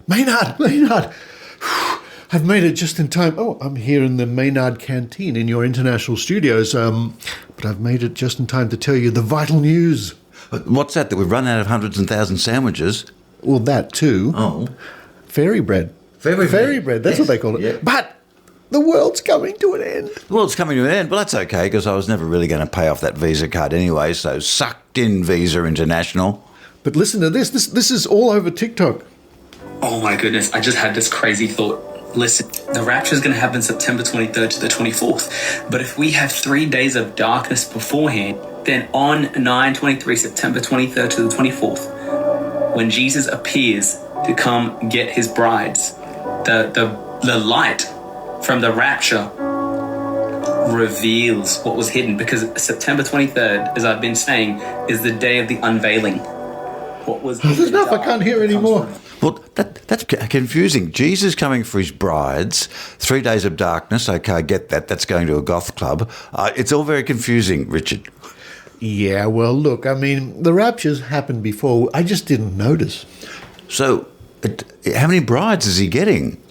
Maynard. I've made it just in time. Oh, I'm here in the Maynard canteen in your international studios. But I've made it just in time to tell you the vital news. What's that we've run out of hundreds and thousands sandwiches? Well, that too. Oh. Fairy bread. Fairy bread, that's what they call it. Yeah. But the world's coming to an end. The world's coming to an end. Well, that's okay, because I was never really going to pay off that Visa card anyway, so sucked in Visa International. But listen to this. This is all over TikTok. Oh my goodness, I just had this crazy thought. Listen, the rapture is going to happen September 23rd to the 24th. But if we have 3 days of darkness beforehand, then on 9/23, September 23rd to the 24th, when Jesus appears to come get his brides, the light from the rapture reveals what was hidden. Because September 23rd, as I've been saying, is the day of the unveiling. What was There's enough, I can't hear anymore. Well, that's confusing. Jesus coming for his brides, 3 days of darkness. Okay, I get that. That's going to a goth club. It's all very confusing, Richard. Yeah, well, look, I mean, the raptures happened before. I just didn't notice. So, how many brides is he getting?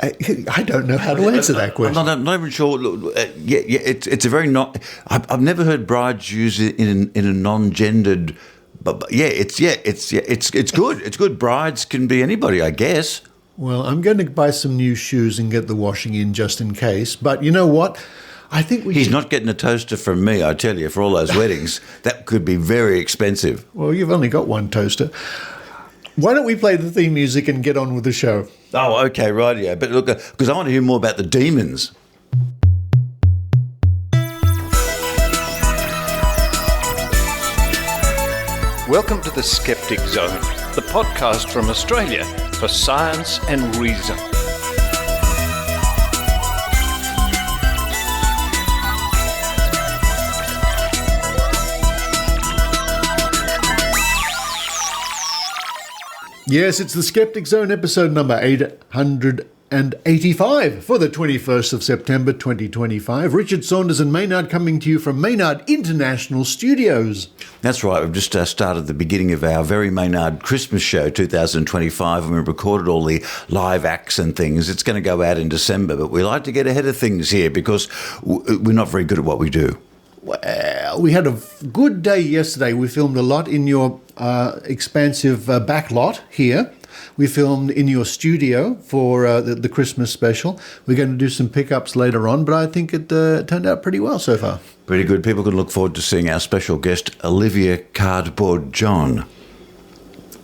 I don't know how to answer that question. I'm not even sure. Look, it's a very not. I've never heard brides use it in a non-gendered. But it's good. It's good. Brides can be anybody, I guess. Well, I'm going to buy some new shoes and get the washing in just in case. But you know what? I think He's not getting a toaster from me, I tell you, for all those weddings. That could be very expensive. Well, you've only got one toaster. Why don't we play the theme music and get on with the show? Oh, okay, right, yeah. But look, because I want to hear more about the demons. Welcome to the Skeptic Zone, the podcast from Australia for science and reason. Yes, it's the Skeptic Zone, episode number 885 for the 21st of September 2025. Richard Saunders and Maynard coming to you from Maynard International Studios. That's right. We've just started the beginning of our very Maynard Christmas show 2025, and we recorded all the live acts and things. It's going to go out in December, but we like to get ahead of things here because we're not very good at what we do. Well, we had a good day yesterday. We filmed a lot in your expansive back lot here. We filmed in your studio for the Christmas special. We're going to do some pickups later on, but I think it turned out pretty well so far. Pretty good. People can look forward to seeing our special guest, Olivia Cardboard John.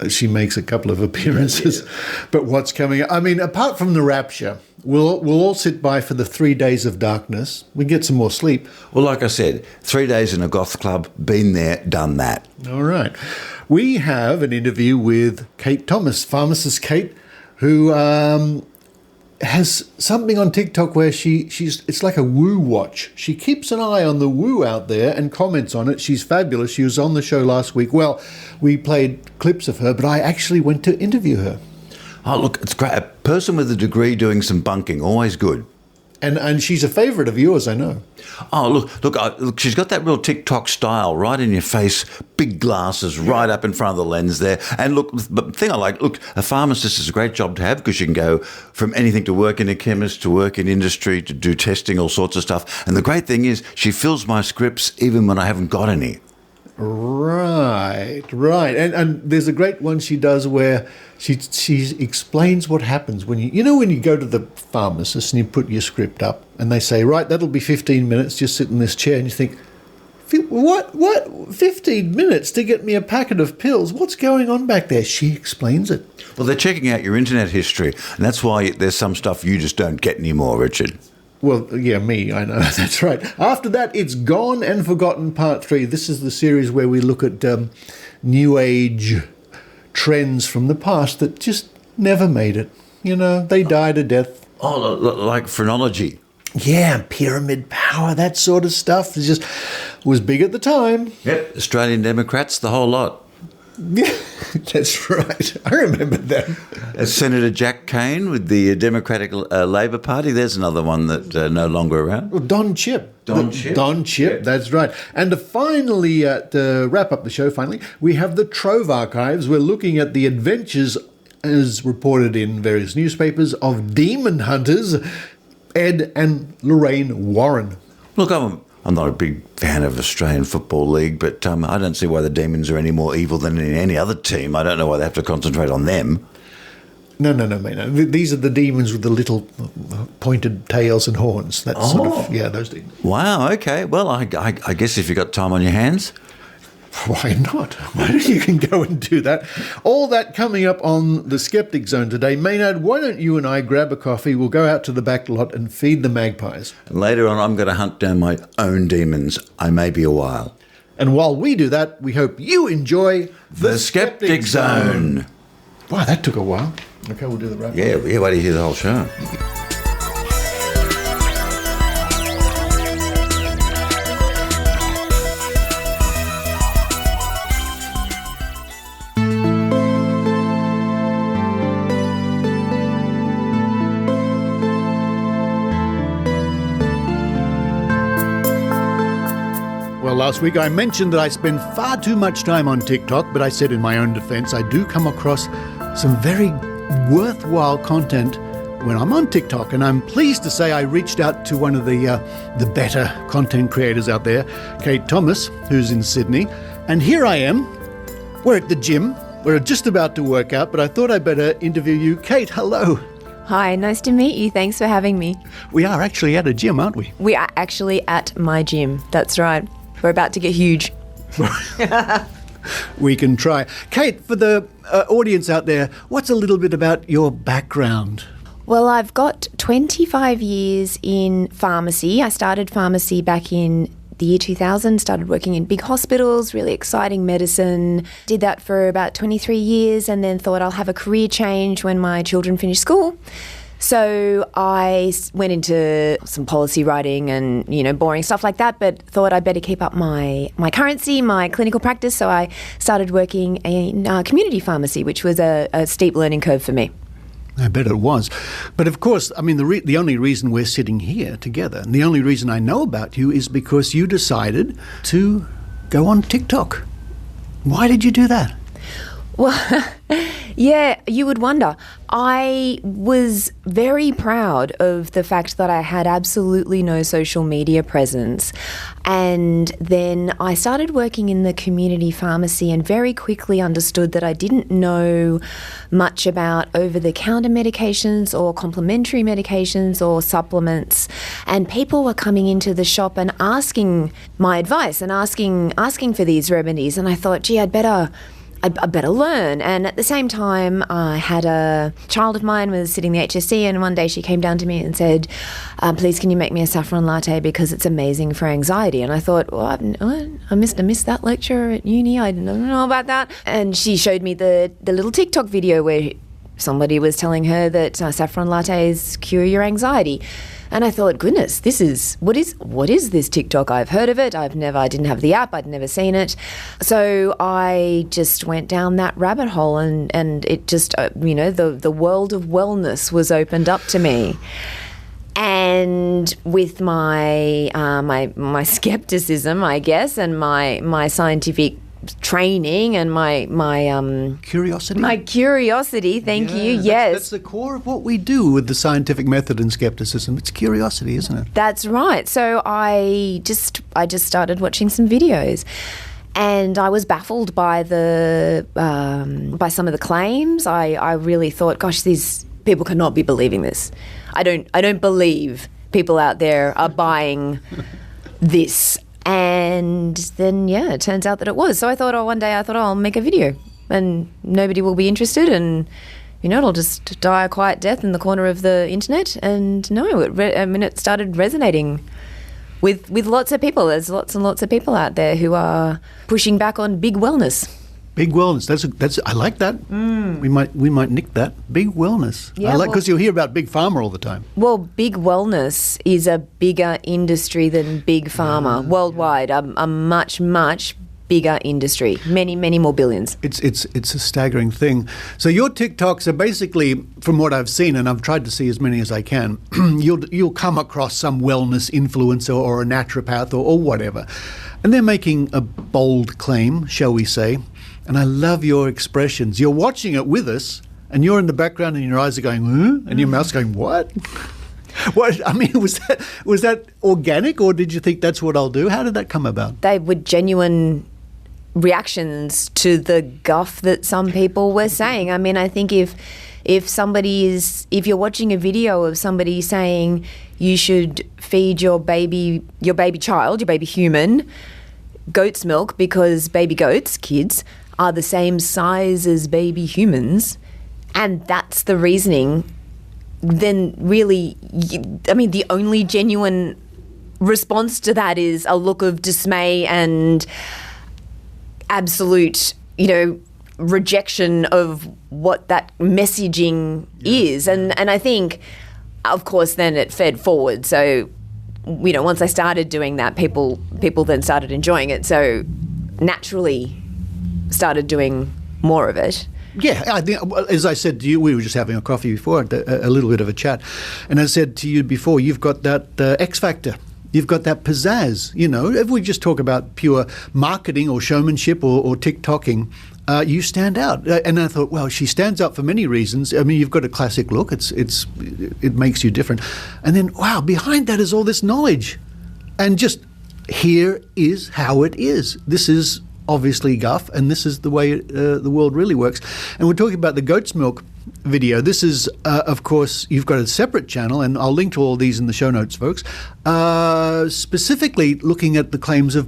She makes a couple of appearances. Yeah. But what's coming up? I mean, apart from the rapture, we'll all sit by for the 3 days of darkness. We get some more sleep. Well, like I said, 3 days in a goth club, been there, done that. All right. We have an interview with Kate Thomas, Pharmacist Kate, who has something on TikTok where it's like a woo watch. She keeps an eye on the woo out there and comments on it. She's fabulous. She was on the show last week. Well, we played clips of her, but I actually went to interview her. Oh, look, it's great. A person with a degree doing some bunking, always good. And she's a favourite of yours, I know. Oh, look, she's got that real TikTok style, right in your face, big glasses right up in front of the lens there. And look, the thing I like, look, a pharmacist is a great job to have because you can go from anything to work in a chemist, to work in industry, to do testing, all sorts of stuff. And the great thing is she fills my scripts even when I haven't got any. Right. And there's a great one she does where she explains what happens when when you go to the pharmacist and you put your script up and they say, right, that'll be 15 minutes, just sit in this chair, and you think, what 15 minutes to get me a packet of pills? What's going on back there? She explains it. Well, they're checking out your internet history, and that's why there's some stuff you just don't get anymore, Richard. Well, yeah, me, I know, that's right. After that, it's Gone and Forgotten Part 3. This is the series where we look at New Age trends from the past that just never made it. They died a death. Oh, like phrenology. Yeah, pyramid power, that sort of stuff. It just was big at the time. Yep, Australian Democrats, the whole lot. Yeah, that's right. I remember that. Senator Jack Kane with the Democratic Labor Party. There's another one that no longer around. Well, Don Chip, Yep. That's right. And to wrap up the show, finally, we have the TROVE Archives. We're looking at the adventures as reported in various newspapers, of demon hunters, Ed and Lorrain Warren. Look, I'm not a big fan of Australian Football League, but I don't see why the Demons are any more evil than in any other team. I don't know why they have to concentrate on them. No, Maynard. These are the demons with the little pointed tails and horns. That's sort of, those demons. Wow, okay. Well, I guess if you've got time on your hands. Why not? Why don't you can go and do that? All that coming up on the Skeptic Zone today. Maynard, why don't you and I grab a coffee? We'll go out to the back lot and feed the magpies. And later on, I'm going to hunt down my own demons. I may be a while. And while we do that, we hope you enjoy The Skeptic Zone. Wow, that took a while. Okay, we'll do the wrap. Yeah, wait till you hear the whole show. Well, last week I mentioned that I spend far too much time on TikTok, but I said in my own defense I do come across some very worthwhile content when I'm on TikTok, and I'm pleased to say I reached out to one of the better content creators out there, Kate Thomas, who's in Sydney, and here I am. We're at the gym. We're just about to work out, but I thought I'd better interview you. Kate, hello. Hi, nice to meet you. Thanks for having me. We are actually at a gym, aren't we? We are actually at my gym. That's right. We're about to get huge. We can try. Kate, for the audience out there, what's a little bit about your background? Well, I've got 25 years in pharmacy. I started pharmacy back in the year 2000, started working in big hospitals, really exciting medicine. Did that for about 23 years and then thought I'll have a career change when my children finish school. So I went into some policy writing and, boring stuff like that, but thought I'd better keep up my currency, my clinical practice. So I started working in community pharmacy, which was a steep learning curve for me. I bet it was. But of course, I mean, the only reason we're sitting here together, and the only reason I know about you is because you decided to go on TikTok. Why did you do that? Well, yeah, you would wonder. I was very proud of the fact that I had absolutely no social media presence. And then I started working in the community pharmacy and very quickly understood that I didn't know much about over-the-counter medications or complementary medications or supplements. And people were coming into the shop and asking my advice and asking for these remedies. And I thought, gee, I better learn. And at the same time, I had a child of mine was sitting in the HSC, and one day she came down to me and said, please, can you make me a saffron latte because it's amazing for anxiety? And I thought, well, I missed that lecture at uni. I don't know about that. And she showed me the little TikTok video where somebody was telling her that saffron lattes cure your anxiety. And I thought, goodness, what is this TikTok? I've heard of it. I didn't have the app. I'd never seen it. So I just went down that rabbit hole and it just, the world of wellness was opened up to me. And with my my skepticism, I guess, and my scientific training and my curiosity. My curiosity, thank you. Yes. That's the core of what we do with the scientific method and skepticism. It's curiosity, isn't it? That's right. So I just started watching some videos. And I was baffled by by some of the claims. I really thought, gosh, these people cannot be believing this. I don't believe people out there are buying this. And then, it turns out that it was. So I thought, one day I'll make a video and nobody will be interested and, it'll just die a quiet death in the corner of the internet. And no, it started resonating with lots of people. There's lots and lots of people out there who are pushing back on big wellness. Big wellness. That's I like that. We might nick that. Big wellness. Yeah, because you'll hear about big pharma all the time. Well, big wellness is a bigger industry than big pharma worldwide. A much bigger industry. Many more billions. It's a staggering thing. So your TikToks are basically, from what I've seen, and I've tried to see as many as I can, you'll come across some wellness influencer or a naturopath or whatever, and they're making a bold claim, shall we say. And I love your expressions. You're watching it with us, and you're in the background and your eyes are going, huh? And your mouth's going, what? What? I mean, was that organic, or did you think that's what I'll do? How did that come about? They were genuine reactions to the guff that some people were saying. I mean, I think if you're watching a video of somebody saying you should feed your baby child, your baby human, goat's milk because baby goats, kids, are the same size as baby humans, and that's the reasoning, then really, the only genuine response to that is a look of dismay and absolute, rejection of what that messaging is. And I think, of course, then it fed forward. So, once I started doing that, people then started enjoying it. So naturally started doing more of it. Yeah, I think, as I said to you, we were just having a coffee before, a little bit of a chat. And I said to you before, you've got that X factor. You've got that pizzazz. If we just talk about pure marketing or showmanship or TikToking, you stand out. And I thought, well, she stands out for many reasons. I mean, you've got a classic look. It makes you different. And then, wow, behind that is all this knowledge. And just here is how it is. This is obviously guff, and this is the way the world really works. And we're talking about the goat's milk video. This is, of course, you've got a separate channel, and I'll link to all these in the show notes, folks, specifically looking at the claims of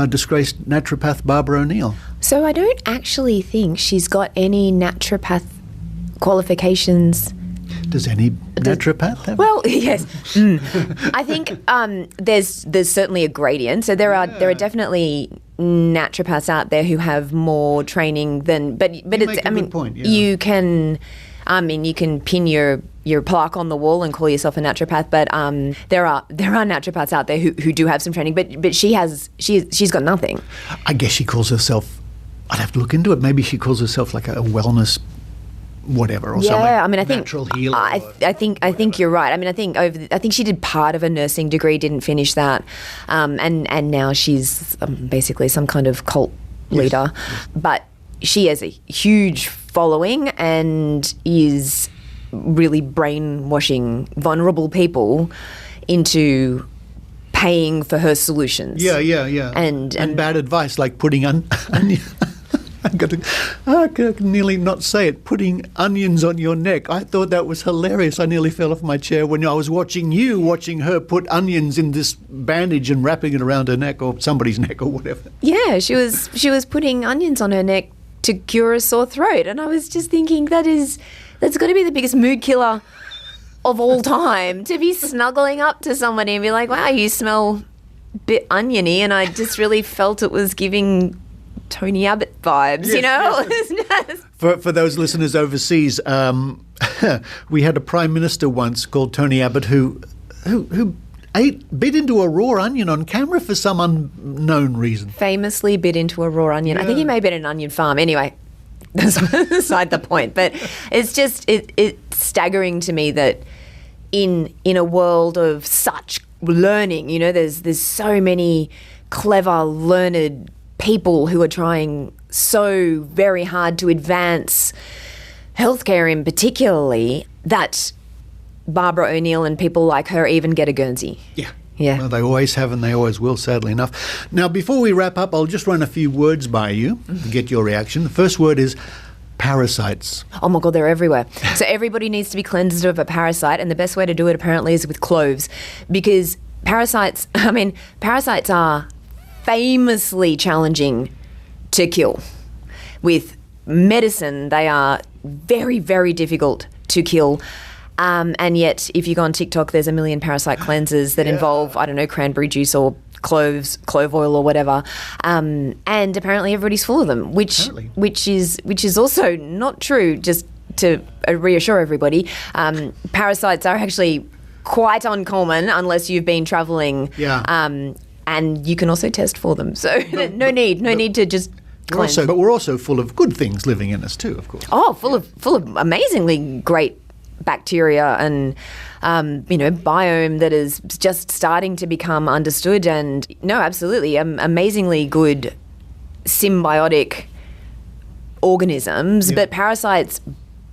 disgraced naturopath Barbara O'Neill. So I don't actually think she's got any naturopath qualifications. Does any naturopath have? Well, yes. I think there's certainly a gradient. So there are definitely naturopaths out there who have more training than. But it's. I mean, point, yeah. You can pin your plaque on the wall and call yourself a naturopath. But there are naturopaths out there who do have some training. But she's got nothing. I guess she calls herself. I'd have to look into it. Maybe she calls herself like a wellness whatever or something. Yeah, I mean, I think natural healer. I think you're right. I mean, I think she did part of a nursing degree, didn't finish that, and now she's basically some kind of cult leader. Yes. But she has a huge following and is really brainwashing vulnerable people into paying for her solutions. Yeah. And bad advice like putting I can nearly not say it. Putting onions on your neck. I thought that was hilarious. I nearly fell off my chair when I was watching her put onions in this bandage and wrapping it around her neck or somebody's neck or whatever. Yeah, she was putting onions on her neck to cure a sore throat, and I was just thinking that's got to be the biggest mood killer of all time, to be snuggling up to somebody and be like, "Wow, you smell a bit oniony," and I just really felt it was giving Tony Abbott vibes, yes. For those listeners overseas, we had a prime minister once called Tony Abbott who bit into a raw onion on camera for some unknown reason. Famously bit into a raw onion. Yeah. I think he may have been at an onion farm. Anyway, that's beside the point. But it's just it's staggering to me that in a world of such learning, there's so many clever, learned people who are trying so very hard to advance healthcare in particularly, that Barbara O'Neill and people like her even get a Guernsey. Yeah. Yeah. Well, they always have and they always will, sadly enough. Now, before we wrap up, I'll just run a few words by you to get your reaction. The first word is parasites. Oh my God, they're everywhere. So everybody needs to be cleansed of a parasite, and the best way to do it apparently is with cloves, because parasites are famously challenging to kill. With medicine, they are very, very difficult to kill. And yet, if you go on TikTok, there's a million parasite cleansers that involve, cranberry juice or clove oil or whatever. And apparently everybody's full of them, which is also not true, just to reassure everybody. Parasites are actually quite uncommon unless you've been travelling. Yeah. And you can also test for them. So no need to just cleanse. But we're also full of good things living in us too, of course. Oh, full of amazingly great bacteria and biome that is just starting to become understood. And no, absolutely, amazingly good symbiotic organisms. Yeah. But parasites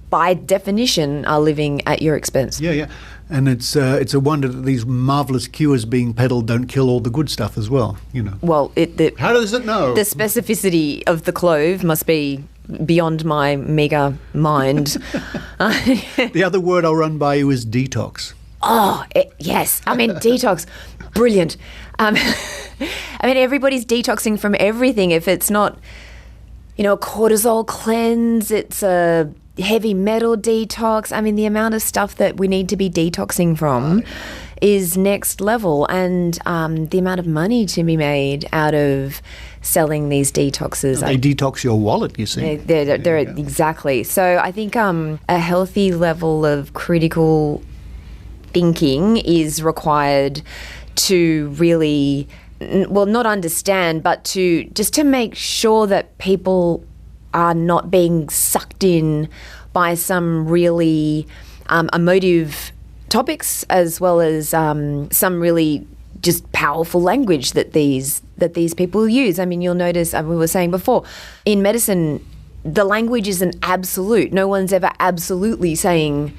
by definition, are living at your expense. Yeah. And it's a wonder that these marvellous cures being peddled don't kill all the good stuff as well, you know. Well, how does it know? The specificity of the clove must be beyond my meagre mind. The other word I'll run by you is detox. Oh, yes. I mean, detox, brilliant. I mean, everybody's detoxing from everything. If it's not, a cortisol cleanse, it's a heavy metal detox. I mean, the amount of stuff that we need to be detoxing from is next level. And the amount of money to be made out of selling these detoxes. They detox your wallet, you see. They're exactly. So I think a healthy level of critical thinking is required to really, not understand, but to make sure that people are not being sucked in by some really emotive topics, as well as some really just powerful language that these people use. I mean, you'll notice, we were saying before, in medicine, the language is an absolute. No one's ever absolutely saying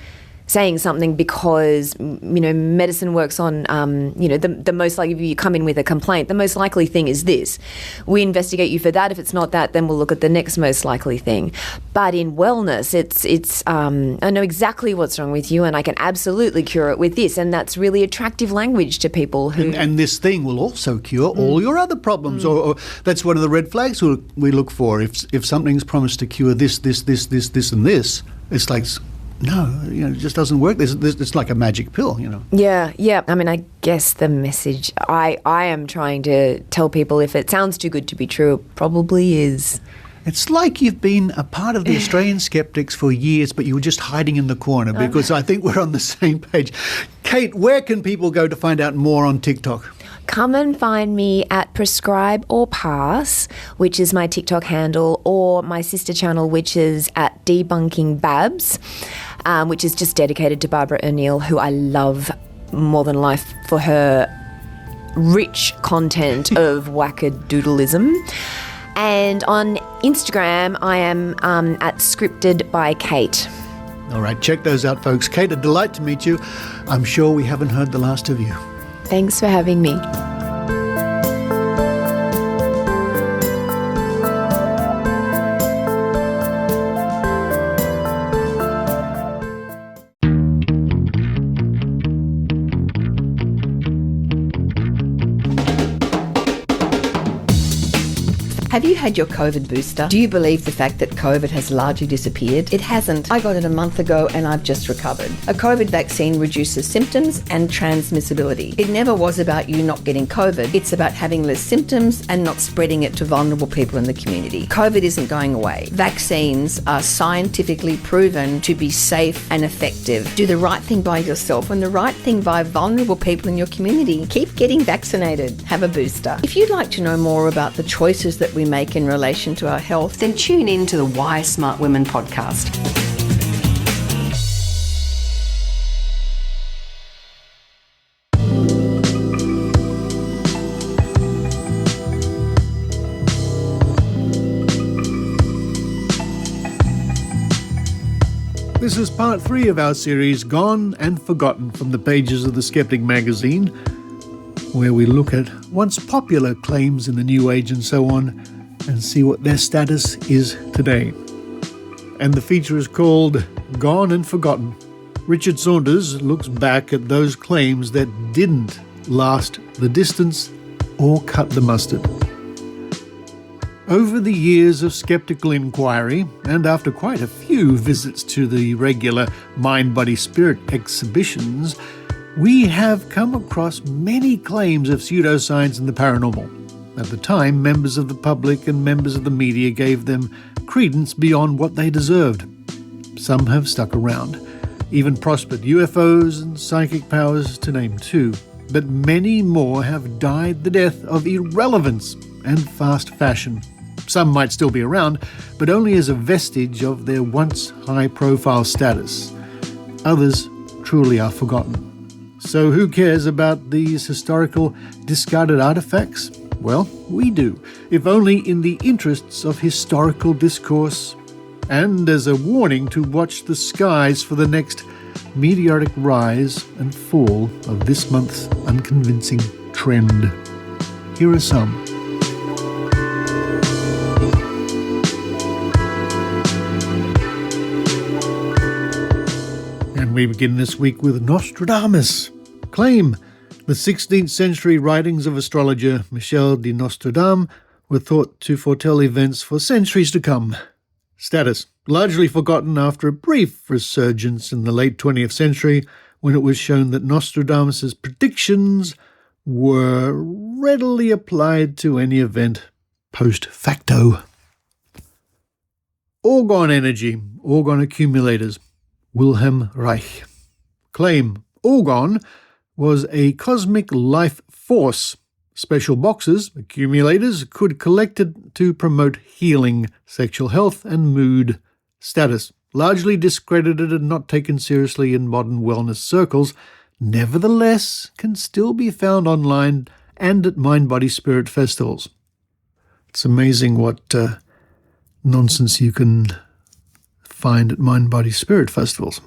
something, because medicine works on the most likely, if you come in with a complaint, the most likely thing is this. We investigate you for that. If it's not that, then we'll look at the next most likely thing. But in wellness, it's I know exactly what's wrong with you, and I can absolutely cure it with this, and that's really attractive language to people who. And this thing will also cure all your other problems, or that's one of the red flags we look for. If something's promised to cure this, and this, it's like. No, it just doesn't work. It's like a magic pill, Yeah. I mean, I guess the message I am trying to tell people, if it sounds too good to be true, it probably is. It's like you've been a part of the Australian Skeptics for years, but you were just hiding in the corner, because I think we're on the same page. Kate, where can people go to find out more on TikTok? Come and find me at Prescribe or Pass, which is my TikTok handle, or my sister channel, which is at Debunking Babs, which is just dedicated to Barbara O'Neill, who I love more than life for her rich content of wackadoodleism. And on Instagram, I am at Scripted by Kate. All right, check those out, folks. Kate, a delight to meet you. I'm sure we haven't heard the last of you. Thanks for having me. Have you had your COVID booster? Do you believe the fact that COVID has largely disappeared? It hasn't. I got it a month ago and I've just recovered. A COVID vaccine reduces symptoms and transmissibility. It never was about you not getting COVID. It's about having less symptoms and not spreading it to vulnerable people in the community. COVID isn't going away. Vaccines are scientifically proven to be safe and effective. Do the right thing by yourself and the right thing by vulnerable people in your community. Keep getting vaccinated. Have a booster. If you'd like to know more about the choices that we make in relation to our health, then tune in to the Why Smart Women podcast. This is part 3 of our series, Gone and Forgotten, from the pages of the Skeptic magazine, where we look at once popular claims in the New Age and so on, and see what their status is today. And the feature is called Gone and Forgotten. Richard Saunders looks back at those claims that didn't last the distance or cut the mustard. Over the years of skeptical inquiry, and after quite a few visits to the regular Mind, Body, Spirit exhibitions, we have come across many claims of pseudoscience and the paranormal. At the time, members of the public and members of the media gave them credence beyond what they deserved. Some have stuck around, even prospered, UFOs and psychic powers to name 2. But many more have died the death of irrelevance and fast fashion. Some might still be around, but only as a vestige of their once high-profile status. Others truly are forgotten. So who cares about these historical discarded artefacts? Well, we do, if only in the interests of historical discourse and as a warning to watch the skies for the next meteoric rise and fall of this month's unconvincing trend. Here are some. And we begin this week with Nostradamus. Claim: the 16th century writings of astrologer Michel de Nostradam were thought to foretell events for centuries to come. Status: largely forgotten after a brief resurgence in the late 20th century when it was shown that Nostradamus' predictions were readily applied to any event post facto. Orgone energy, orgone accumulators. Wilhelm Reich. Claim: orgone was a cosmic life force. Special boxes, accumulators, could collect it to promote healing, sexual health, and mood. Status: largely discredited and not taken seriously in modern wellness circles, nevertheless can still be found online and at Mind, Body, Spirit festivals. It's amazing what nonsense you can find at Mind, Body, Spirit festivals.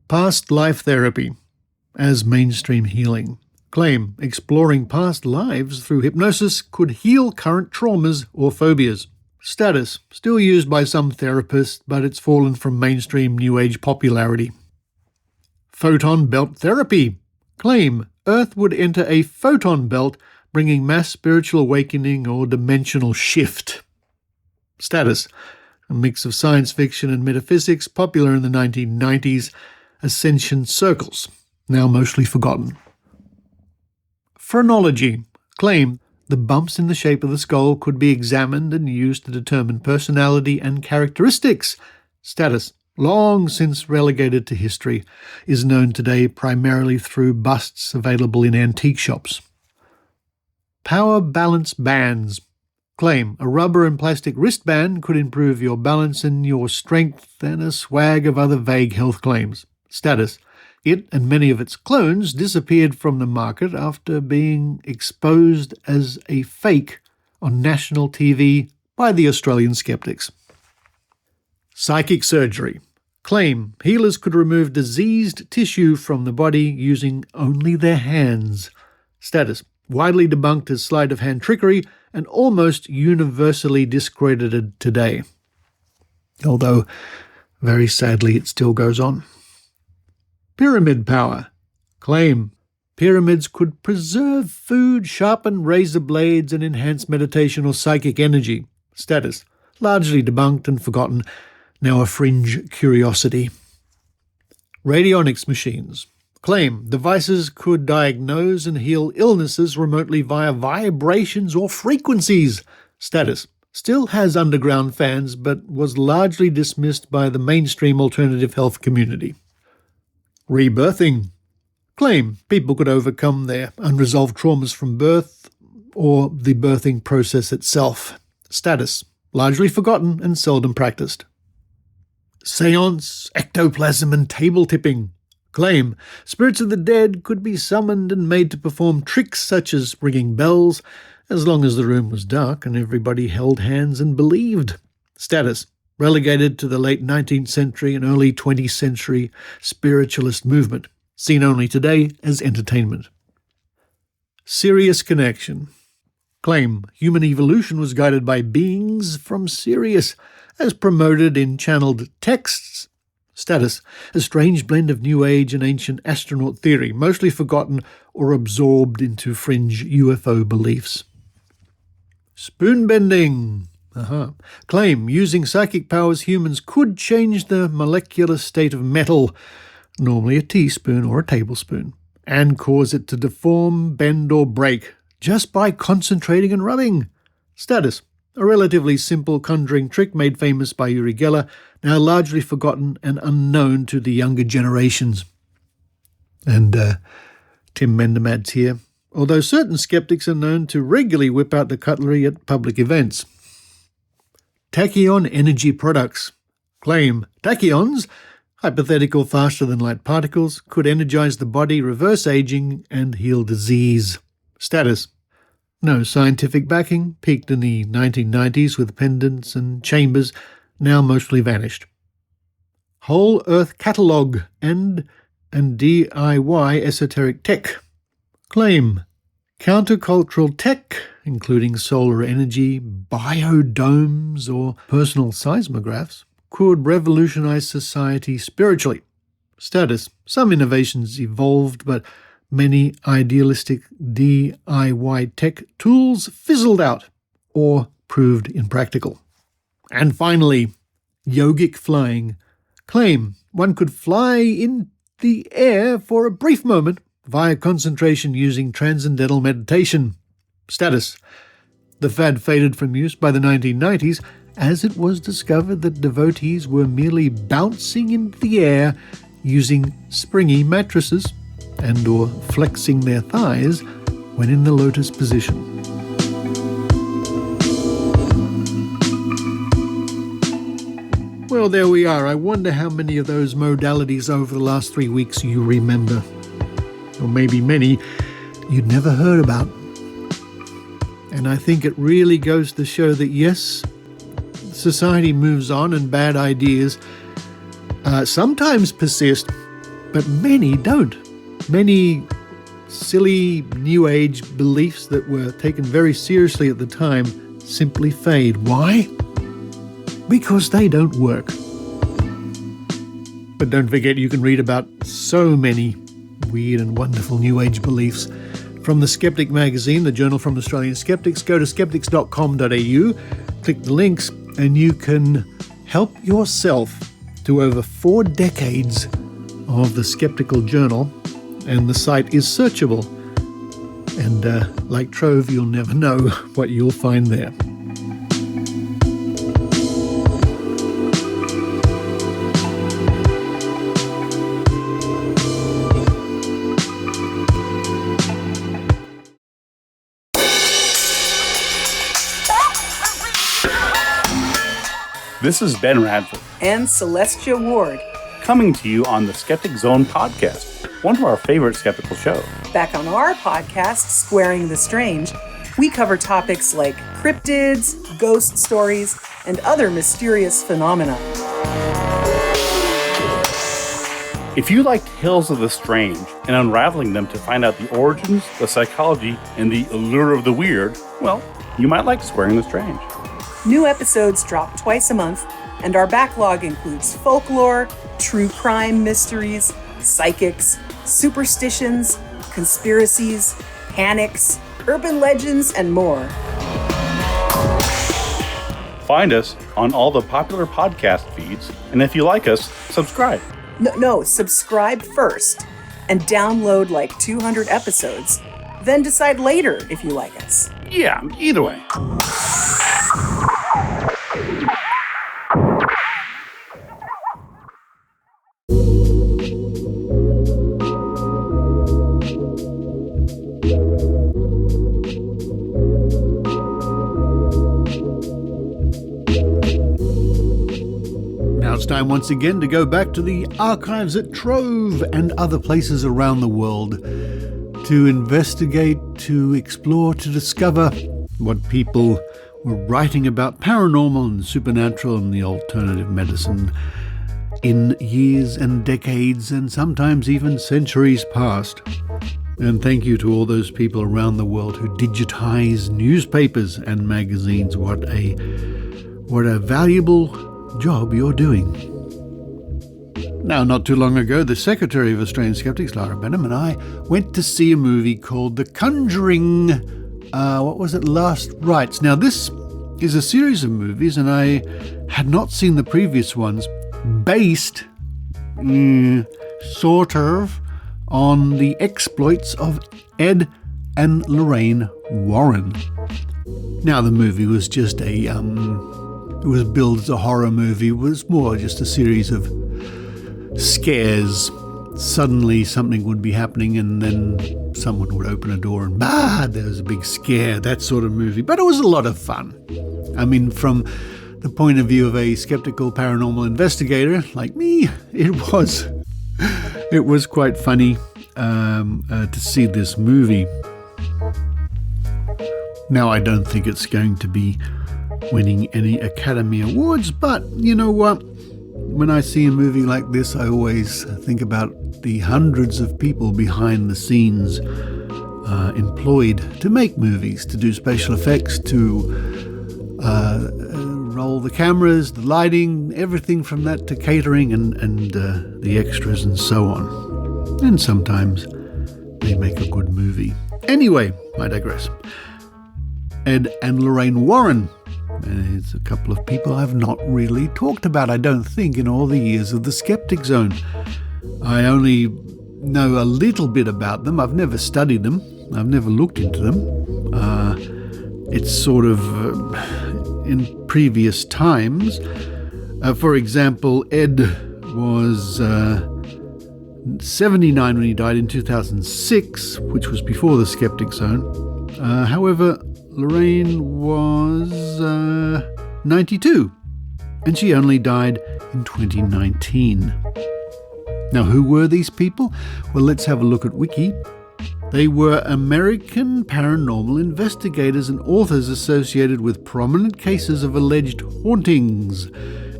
Past life therapy as mainstream healing. Claim: exploring past lives through hypnosis could heal current traumas or phobias. Status: still used by some therapists, but it's fallen from mainstream New Age popularity. Photon belt therapy. Claim: Earth would enter a photon belt, bringing mass spiritual awakening or dimensional shift. Status: a mix of science fiction and metaphysics, popular in the 1990s. Ascension circles, now mostly forgotten. Phrenology. Claim: the bumps in the shape of the skull could be examined and used to determine personality and characteristics. Status: long since relegated to history, is known today primarily through busts available in antique shops. Power balance bands. Claim: a rubber and plastic wristband could improve your balance and your strength, and a swag of other vague health claims. Status: it and many of its clones disappeared from the market after being exposed as a fake on national TV by the Australian skeptics. Psychic surgery. Claim: healers could remove diseased tissue from the body using only their hands. Status: widely debunked as sleight of hand trickery and almost universally discredited today. Although, very sadly, it still goes on. Pyramid power. Claim: pyramids could preserve food, sharpen razor blades, and enhance meditation or psychic energy. Status: largely debunked and forgotten, now a fringe curiosity. Radionics machines. Claim: devices could diagnose and heal illnesses remotely via vibrations or frequencies. Status: still has underground fans, but was largely dismissed by the mainstream alternative health community. Rebirthing. Claim: people could overcome their unresolved traumas from birth or the birthing process itself. Status: largely forgotten and seldom practiced. Seance, ectoplasm, and table tipping. Claim: spirits of the dead could be summoned and made to perform tricks such as ringing bells, as long as the room was dark and everybody held hands and believed. Status: relegated to the late 19th century and early 20th century spiritualist movement, seen only today as entertainment. Sirius connection. Claim: human evolution was guided by beings from Sirius, as promoted in channeled texts. Status: a strange blend of New Age and ancient astronaut theory, mostly forgotten or absorbed into fringe UFO beliefs. Spoon bending. Claim: using psychic powers, humans could change the molecular state of metal, normally a teaspoon or a tablespoon, and cause it to deform, bend, or break just by concentrating and rubbing. Status: a relatively simple conjuring trick made famous by Uri Geller, now largely forgotten and unknown to the younger generations. And Tim Mendemad's here, although certain skeptics are known to regularly whip out the cutlery at public events. Tachyon energy products. Claim: tachyons, hypothetical faster-than-light particles, could energize the body, reverse aging, and heal disease. Status: no scientific backing, peaked in the 1990s with pendants and chambers, now mostly vanished. Whole Earth Catalogue and DIY esoteric tech. Claim. Countercultural tech, including solar energy, biodomes, or personal seismographs, could revolutionize society spiritually. Status. Some innovations evolved, but many idealistic DIY tech tools fizzled out or proved impractical. And finally, yogic flying. Claim. One could fly in the air for a brief moment via concentration using transcendental meditation. Status. The fad faded from use by the 1990s as it was discovered that devotees were merely bouncing into the air using springy mattresses and or flexing their thighs when in the lotus position. Well, there we are. I wonder how many of those modalities over the last 3 weeks you remember. Or maybe many you'd never heard about. And I think it really goes to show that, yes, society moves on and bad ideas sometimes persist, but many don't. Many silly New Age beliefs that were taken very seriously at the time simply fade. Why? Because they don't work. But don't forget, you can read about so many weird and wonderful New Age beliefs from the Skeptic magazine, the journal from Australian Skeptics. Go to skeptics.com.au, click the links, and you can help yourself to over 4 decades of the Skeptical Journal, and the site is searchable. And like Trove, you'll never know what you'll find there. This is Ben Radford and Celestia Ward, coming to you on the Skeptic Zone podcast, one of our favorite skeptical shows. Back on our podcast, Squaring the Strange, we cover topics like cryptids, ghost stories, and other mysterious phenomena. If you like tales of the strange and unraveling them to find out the origins, the psychology, and the allure of the weird, well, you might like Squaring the Strange. New episodes drop twice a month, and our backlog includes folklore, true crime mysteries, psychics, superstitions, conspiracies, panics, urban legends, and more. Find us on all the popular podcast feeds, and if you like us, subscribe. No, subscribe first and download like 200 episodes, then decide later if you like us. Yeah, either way. Now it's time once again to go back to the archives at Trove and other places around the world to investigate, to explore, to discover what people were writing about paranormal and supernatural and the alternative medicine in years and decades and sometimes even centuries past. And thank you to all those people around the world who digitize newspapers and magazines. What a valuable job you're doing. Now, not too long ago, the Secretary of Australian Skeptics, Lara Benham, and I went to see a movie called The Conjuring, Last Rites. Now, this is a series of movies, and I had not seen the previous ones, based, sort of, on the exploits of Ed and Lorrain Warren. Now, the movie was just it was billed as a horror movie. It was more just a series of scares. Suddenly something would be happening and then someone would open a door and there was a big scare, that sort of movie. But it was a lot of fun. I mean, from the point of view of a skeptical paranormal investigator like me, it was quite funny to see this movie. Now, I don't think it's going to be winning any Academy Awards, but you know what? When I see a movie like this, I always think about the hundreds of people behind the scenes employed to make movies, to do special effects, to roll the cameras, the lighting, everything from that to catering and the extras and so on. And sometimes they make a good movie. Anyway, I digress. Ed and Lorrain Warren. And it's a couple of people I've not really talked about, I don't think, in all the years of the Skeptic Zone. I only know a little bit about them. I've never studied them. I've never looked into them. It's sort of in previous times. For example, Ed was 79 when he died in 2006, which was before the Skeptic Zone. However, Lorraine was 92, and she only died in 2019. Now, who were these people? Well, let's have a look at Wiki. They were American paranormal investigators and authors associated with prominent cases of alleged hauntings.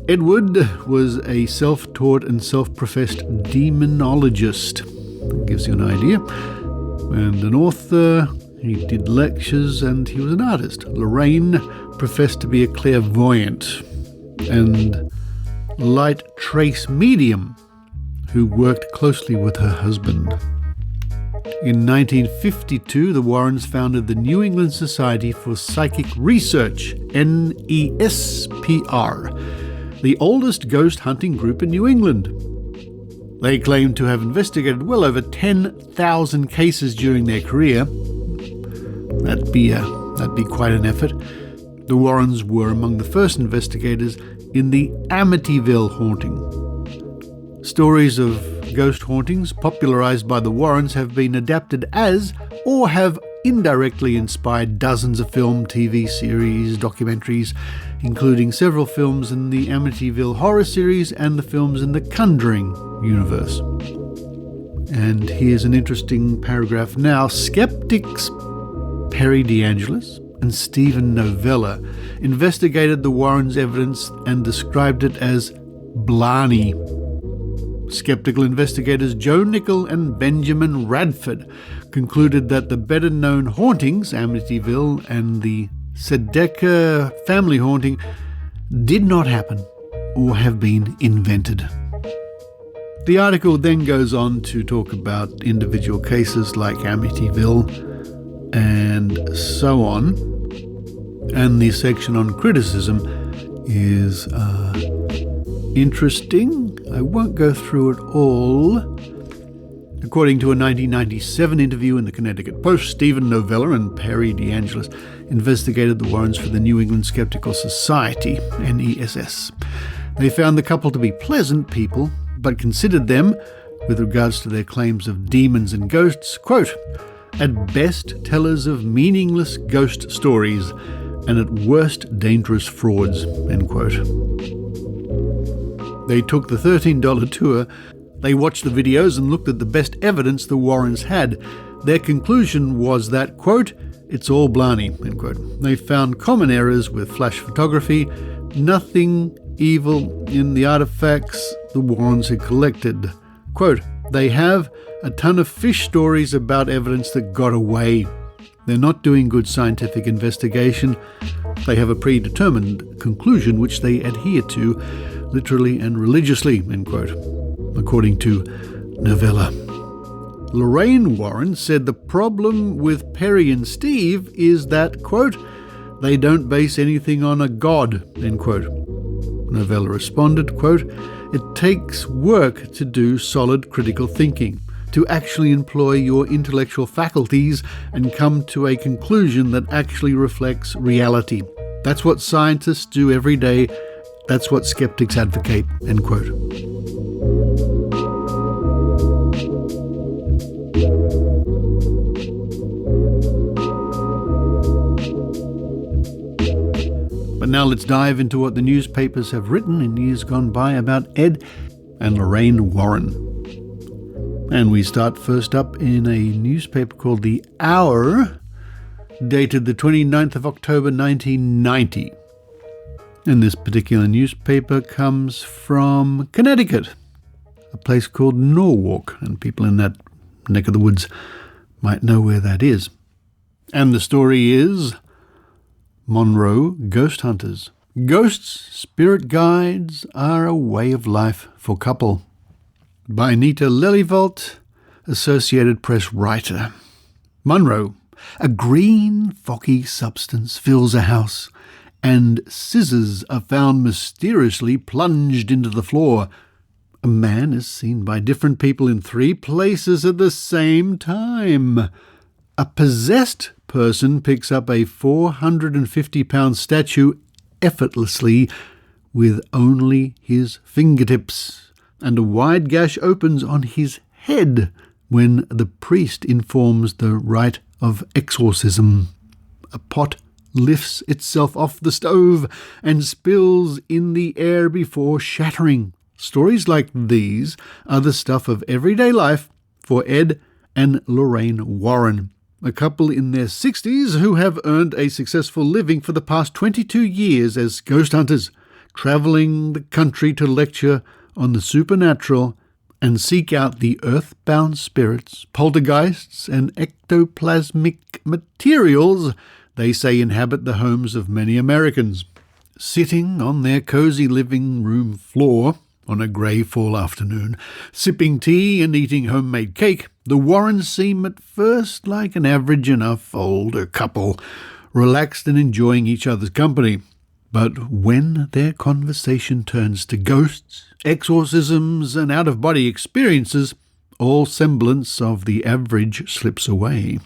Edward was a self-taught and self-professed demonologist. That gives you an idea. And an author. He did lectures and he was an artist. Lorraine professed to be a clairvoyant and light trace medium who worked closely with her husband. In 1952, the Warrens founded the New England Society for Psychic Research, NESPR, the oldest ghost hunting group in New England. They claim to have investigated well over 10,000 cases during their career. That'd be quite an effort. The Warrens were among the first investigators in the Amityville haunting. Stories of ghost hauntings popularized by the Warrens have been adapted as, or have indirectly inspired dozens of film, TV series, documentaries, including several films in the Amityville horror series and the films in the Conjuring universe. And here's an interesting paragraph now. Skeptics Perry DeAngelis and Stephen Novella investigated the Warrens' evidence and described it as blarney. Skeptical investigators Joe Nickel and Benjamin Radford concluded that the better-known hauntings, Amityville and the Sedeka family haunting, did not happen or have been invented. The article then goes on to talk about individual cases like Amityville and so on. And the section on criticism is interesting. I won't go through it all. According to a 1997 interview in the Connecticut Post, Stephen Novella and Perry DeAngelis investigated the Warrens for the New England Skeptical Society, NESS. They found the couple to be pleasant people, but considered them, with regards to their claims of demons and ghosts, quote, at best tellers of meaningless ghost stories, and at worst dangerous frauds, end quote. They took the $13 tour. They watched the videos and looked at the best evidence the Warrens had. Their conclusion was that, quote, it's all blarney, end quote. They found common errors with flash photography, nothing evil in the artefacts the Warrens had collected. Quote, they have a ton of fish stories about evidence that got away. They're not doing good scientific investigation. They have a predetermined conclusion which they adhere to literally and religiously, end quote, according to Novella. Lorraine Warren said the problem with Perry and Steve is that, quote, they don't base anything on a god, end quote. Novella responded, quote, it takes work to do solid critical thinking, to actually employ your intellectual faculties and come to a conclusion that actually reflects reality. That's what scientists do every day. That's what skeptics advocate, end quote. But now let's dive into what the newspapers have written in years gone by about Ed and Lorrain Warren. And we start first up in a newspaper called The Hour, dated the 29th of October 1990. And this particular newspaper comes from Connecticut, a place called Norwalk, and people in that neck of the woods might know where that is. And the story is Monroe Ghost Hunters. Ghosts, spirit guides are a way of life for couple. By Anita Lelyvolt, Associated Press writer. Monroe, a green, foggy substance fills a house, and scissors are found mysteriously plunged into the floor. A man is seen by different people in 3 places at the same time. A possessed person picks up a 450-pound statue effortlessly with only his fingertips, and a wide gash opens on his head when the priest informs the rite of exorcism. A pot lifts itself off the stove and spills in the air before shattering. Stories like these are the stuff of everyday life for Ed and Lorrain Warren, a couple in their 60s who have earned a successful living for the past 22 years as ghost hunters, travelling the country to lecture on the supernatural and seek out the earthbound spirits, poltergeists, and ectoplasmic materials they say inhabit the homes of many Americans. Sitting on their cosy living room floor on a grey fall afternoon, sipping tea and eating homemade cake, the Warrens seem at first like an average enough older couple, relaxed and enjoying each other's company. But when their conversation turns to ghosts, exorcisms, and out-of-body experiences, all semblance of the average slips away.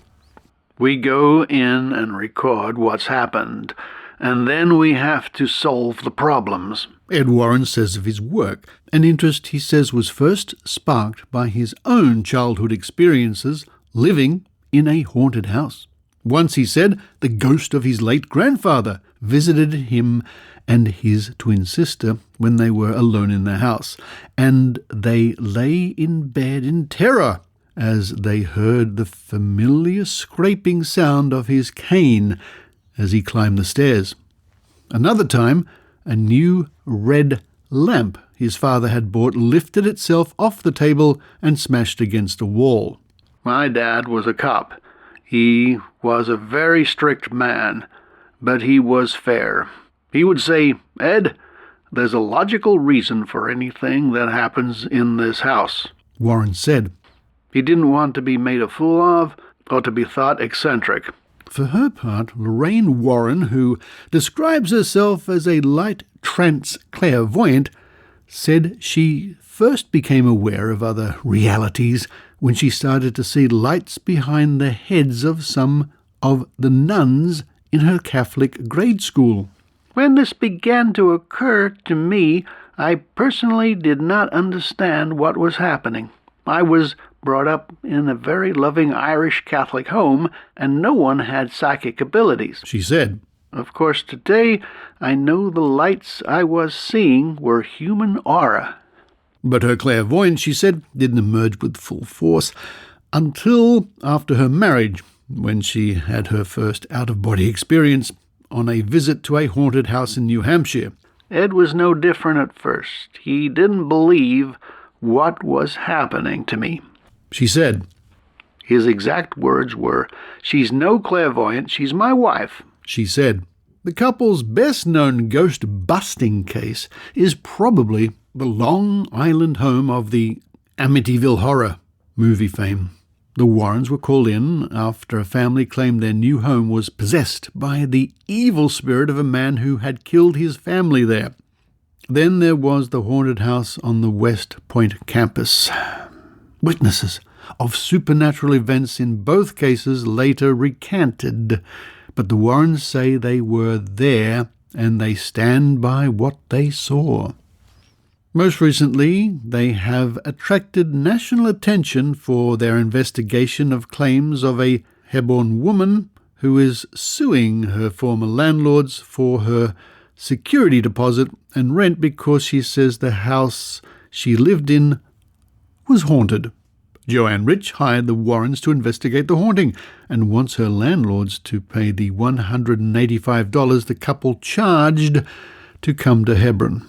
We go in and record what's happened, and then we have to solve the problems. Ed Warren says of his work, an interest he says was first sparked by his own childhood experiences living in a haunted house. Once, he said, the ghost of his late grandfather visited him and his twin sister when they were alone in the house, and they lay in bed in terror as they heard the familiar scraping sound of his cane as he climbed the stairs. Another time, a new red lamp his father had bought lifted itself off the table and smashed against a wall. My dad was a cop. He was a very strict man, but he was fair. He would say, "Ed, there's a logical reason for anything that happens in this house," Warren said. He didn't want to be made a fool of or to be thought eccentric. For her part, Lorrain Warren, who describes herself as a light trance clairvoyant, said she first became aware of other realities when she started to see lights behind the heads of some of the nuns in her Catholic grade school. When this began to occur to me, I personally did not understand what was happening. I was brought up in a very loving Irish Catholic home, and no one had psychic abilities, she said. Of course, today I know the lights I was seeing were human aura. But her clairvoyance, she said, didn't emerge with full force until after her marriage, when she had her first out-of-body experience on a visit to a haunted house in New Hampshire. Ed was no different at first. He didn't believe what was happening to me, she said. His exact words were, "She's no clairvoyant, she's my wife," she said. The couple's best-known ghost-busting case is probably the Long Island home of the Amityville Horror movie fame. The Warrens were called in after a family claimed their new home was possessed by the evil spirit of a man who had killed his family there. Then there was the haunted house on the West Point campus. Witnesses of supernatural events in both cases later recanted, but the Warrens say they were there and they stand by what they saw. Most recently, they have attracted national attention for their investigation of claims of a Hebron woman who is suing her former landlords for her security deposit and rent because she says the house she lived in was haunted. Joanne Rich hired the Warrens to investigate the haunting and wants her landlords to pay the $185 the couple charged to come to Hebron.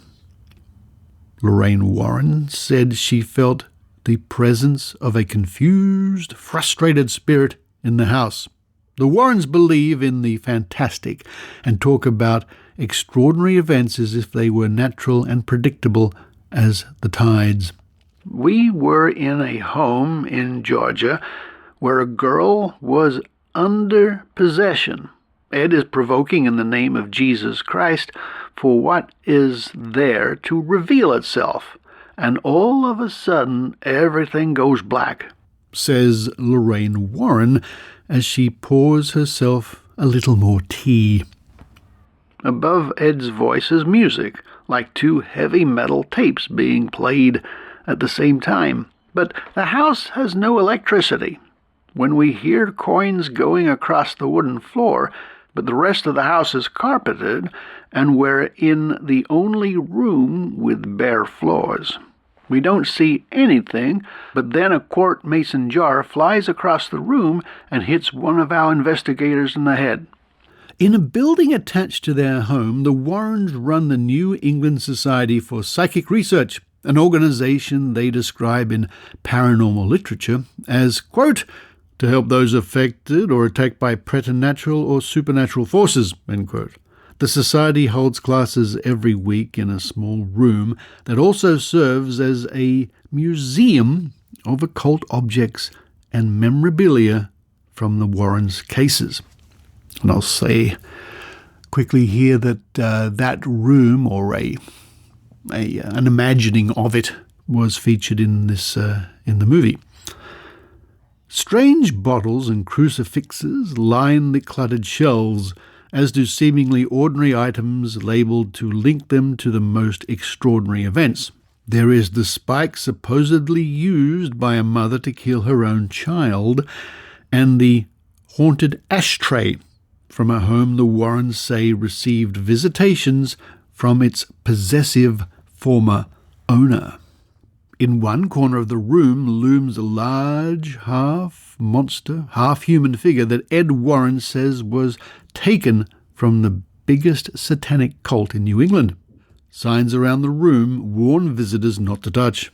Lorrain Warren said she felt the presence of a confused, frustrated spirit in the house. The Warrens believe in the fantastic and talk about extraordinary events as if they were natural and predictable as the tides. We were in a home in Georgia where a girl was under possession. Ed is provoking in the name of Jesus Christ for what is there to reveal itself, and all of a sudden everything goes black, says Lorrain Warren as she pours herself a little more tea. Above Ed's voice is music, like two heavy metal tapes being played at the same time. But the house has no electricity. When we hear coins going across the wooden floor, but the rest of the house is carpeted, and we're in the only room with bare floors. We don't see anything, but then a quart mason jar flies across the room and hits one of our investigators in the head. In a building attached to their home, the Warrens run the New England Society for Psychic Research, an organization they describe in paranormal literature as, quote, to help those affected or attacked by preternatural or supernatural forces, end quote. The Society holds classes every week in a small room that also serves as a museum of occult objects and memorabilia from the Warrens' cases. And I'll say quickly here that that room, or an imagining of it, was featured in the movie. Strange bottles and crucifixes line the cluttered shelves, as do seemingly ordinary items labelled to link them to the most extraordinary events. There is the spike supposedly used by a mother to kill her own child, and the haunted ashtray from a home the Warrens say received visitations from its possessive former owner. In one corner of the room looms a large, half-monster, half-human figure that Ed Warren says was taken from the biggest satanic cult in New England. Signs around the room warn visitors not to touch.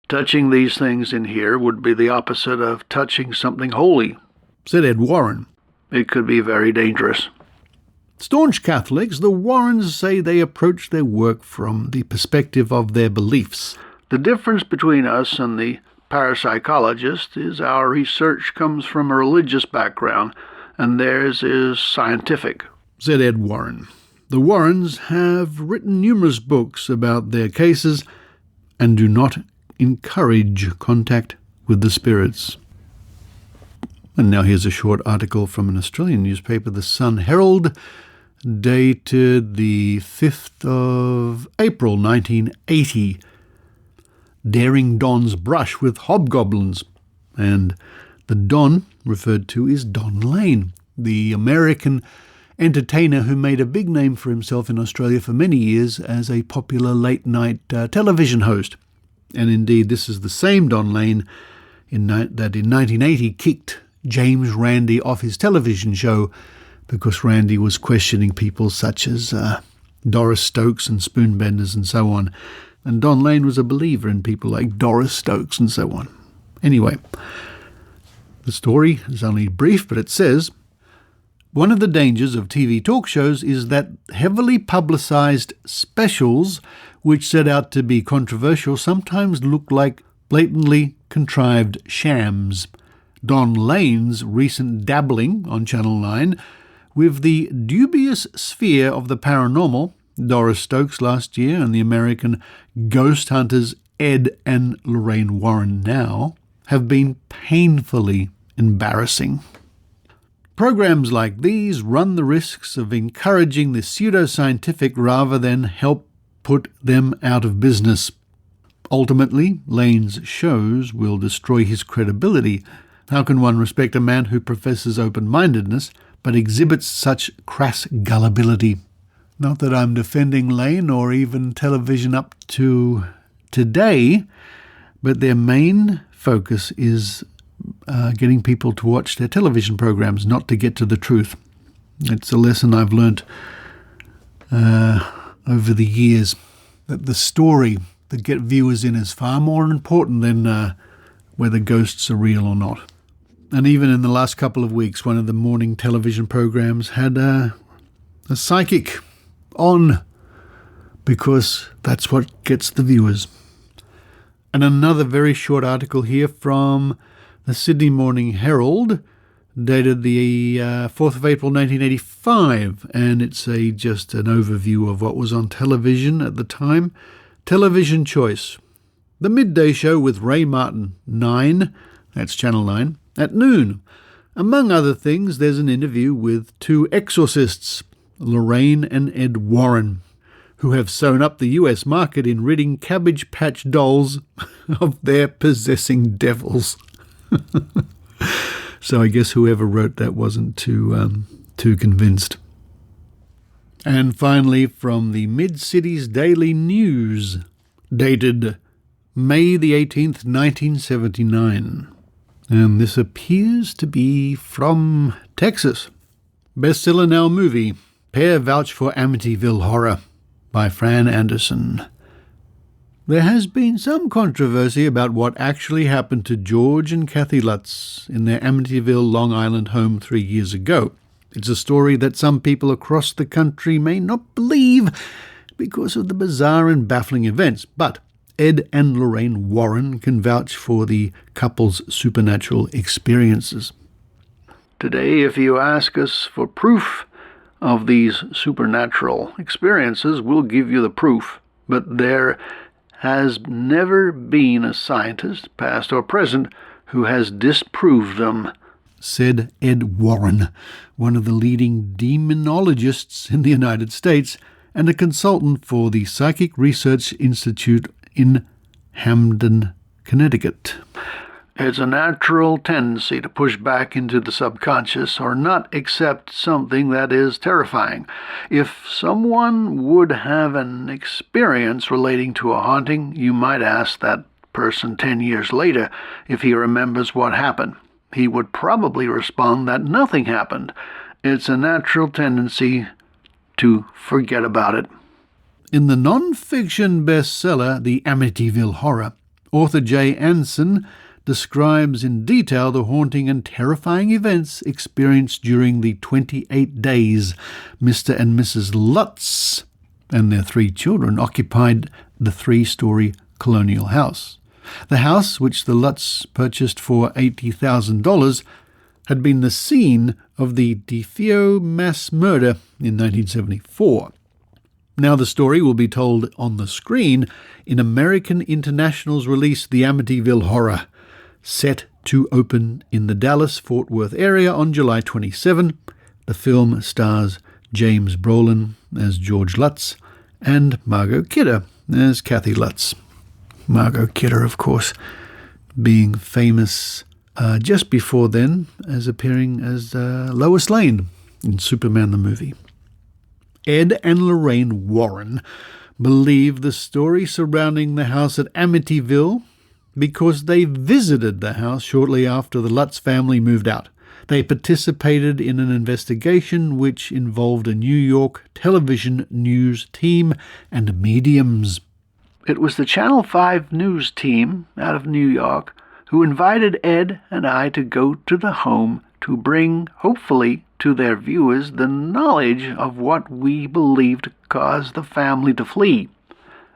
Touching these things in here would be the opposite of touching something holy, said Ed Warren. It could be very dangerous. Staunch Catholics, the Warrens say they approach their work from the perspective of their beliefs. The difference between us and the parapsychologist is our research comes from a religious background, and theirs is scientific, said Ed Warren. The Warrens have written numerous books about their cases and do not encourage contact with the spirits. And now here's a short article from an Australian newspaper, the Sun Herald, dated the 5th of April 1980. Daring Don's brush with hobgoblins. And the Don referred to is Don Lane, the American entertainer who made a big name for himself in Australia for many years as a popular late-night television host. And indeed, this is the same Don Lane that in 1980 kicked James Randi off his television show because Randi was questioning people such as Doris Stokes and spoonbenders and so on. And Don Lane was a believer in people like Doris Stokes and so on. Anyway, the story is only brief, but it says, one of the dangers of TV talk shows is that heavily publicised specials, which set out to be controversial, sometimes look like blatantly contrived shams. Don Lane's recent dabbling on Channel 9 with the dubious sphere of the paranormal, Doris Stokes last year and the American ghost hunters Ed and Lorrain Warren now, have been painfully embarrassing. Programs like these run the risks of encouraging the pseudoscientific rather than help put them out of business. Ultimately, Lane's shows will destroy his credibility. How can one respect a man who professes open-mindedness but exhibits such crass gullibility? Not that I'm defending Lane or even television up to today, but their main focus is getting people to watch their television programs, not to get to the truth. It's a lesson I've learnt a over the years that the story that get viewers in is far more important than whether ghosts are real or not. And even in the last couple of weeks, one of the morning television programs had a psychic on, because that's what gets the viewers. And another very short article here from the Sydney Morning Herald, dated the 4th of April 1985, and it's just an overview of what was on television at the time. Television choice. The midday show with Ray Martin, 9, that's Channel 9, at noon. Among other things, there's an interview with two exorcists, Lorrain and Ed Warren, who have sewn up the US market in ridding Cabbage Patch dolls of their possessing devils. So I guess whoever wrote that wasn't too convinced. And finally, from the Mid-Cities Daily News, dated May the 18th, 1979. And this appears to be from Texas. Bestseller now movie, Pair Vouch for Amityville Horror, by Fran Anderson. There has been some controversy about what actually happened to George and Kathy Lutz in their Amityville, Long Island home 3 years ago. It's a story that some people across the country may not believe because of the bizarre and baffling events, but Ed and Lorrain Warren can vouch for the couple's supernatural experiences. Today, if you ask us for proof of these supernatural experiences, we'll give you the proof, but there has never been a scientist, past or present, who has disproved them, said Ed Warren, one of the leading demonologists in the United States and a consultant for the Psychic Research Institute in Hamden, Connecticut. It's a natural tendency to push back into the subconscious or not accept something that is terrifying. If someone would have an experience relating to a haunting, you might ask that person 10 years later if he remembers what happened. He would probably respond that nothing happened. It's a natural tendency to forget about it. In the non-fiction bestseller, The Amityville Horror, author Jay Anson describes in detail the haunting and terrifying events experienced during the 28 days Mr. and Mrs. Lutz and their 3 children occupied the 3-story colonial house. The house, which the Lutz purchased for $80,000, had been the scene of the DeFeo mass murder in 1974. Now the story will be told on the screen in American International's release, The Amityville Horror, set to open in the Dallas-Fort Worth area on July 27. The film stars James Brolin as George Lutz and Margot Kidder as Kathy Lutz. Margot Kidder, of course, being famous just before then as appearing as Lois Lane in Superman the movie. Ed and Lorrain Warren believe the story surrounding the house at Amityville because they visited the house shortly after the Lutz family moved out. They participated in an investigation which involved a New York television news team and mediums. It was the Channel 5 news team out of New York who invited Ed and I to go to the home to bring, hopefully, to their viewers the knowledge of what we believed caused the family to flee.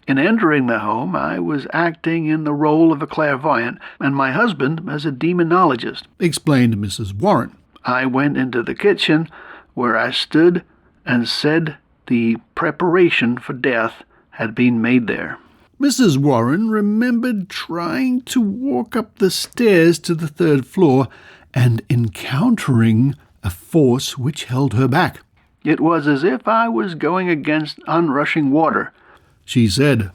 In entering the home, I was acting in the role of a clairvoyant and my husband as a demonologist, explained Mrs. Warren. I went into the kitchen where I stood and said the preparation for death had been made there. Mrs. Warren remembered trying to walk up the stairs to the 3rd floor and encountering a force which held her back. It was as if I was going against onrushing water, she said.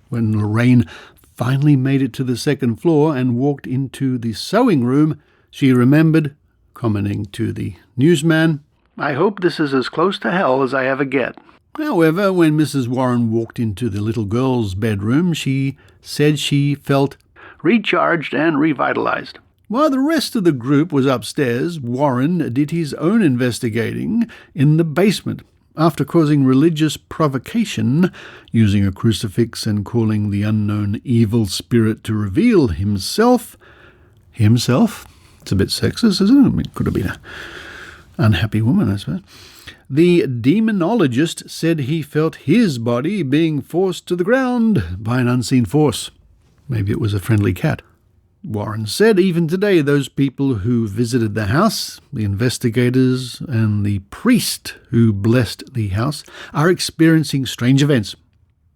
When Lorraine finally made it to the 2nd floor and walked into the sewing room, she remembered, commenting to the newsman, "I hope this is as close to hell as I ever get." However, when Mrs. Warren walked into the little girl's bedroom, she said she felt recharged and revitalized. While the rest of the group was upstairs, Warren did his own investigating in the basement, after causing religious provocation, using a crucifix and calling the unknown evil spirit to reveal himself. Himself? It's a bit sexist, isn't it? I mean, it could have been an unhappy woman, I suppose. The demonologist said he felt his body being forced to the ground by an unseen force. Maybe it was a friendly cat. Warren said even today those people who visited the house, the investigators and the priest who blessed the house, are experiencing strange events.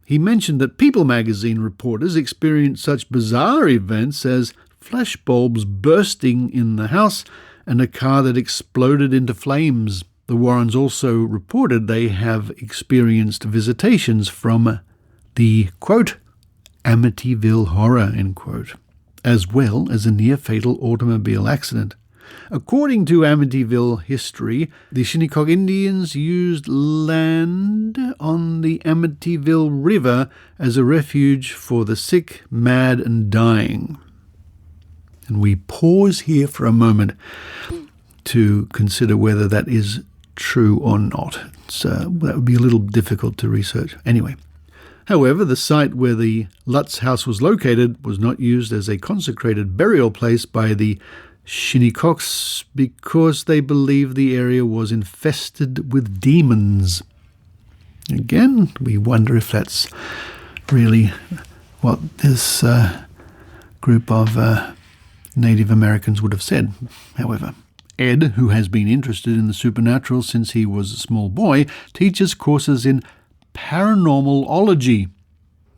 He mentioned that People magazine reporters experienced such bizarre events as flashbulbs bursting in the house and a car that exploded into flames. The Warrens also reported they have experienced visitations from the, quote, Amityville horror, end quote, as well as a near-fatal automobile accident. According to Amityville history, the Shinnecock Indians used land on the Amityville River as a refuge for the sick, mad, and dying. And we pause here for a moment to consider whether that is true or not. That would be a little difficult to research. Anyway. However, the site where the Lutz house was located was not used as a consecrated burial place by the Shinnecocks because they believed the area was infested with demons. Again, we wonder if that's really what this group of Native Americans would have said. However, Ed, who has been interested in the supernatural since he was a small boy, teaches courses in paranormalology,